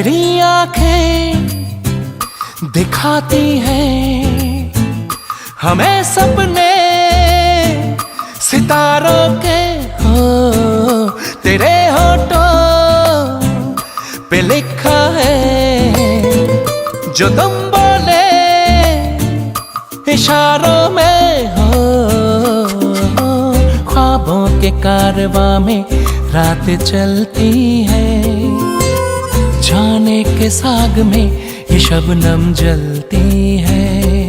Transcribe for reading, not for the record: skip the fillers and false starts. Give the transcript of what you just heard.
तेरी आंखें दिखाती हैं हमें सपने सितारों के। हो तेरे होठों पे लिखा है जो तुम बोले इशारों में। हो ख्वाबों के कारवां में रात चलती है, जाने के साग में ये शबनम जलती है।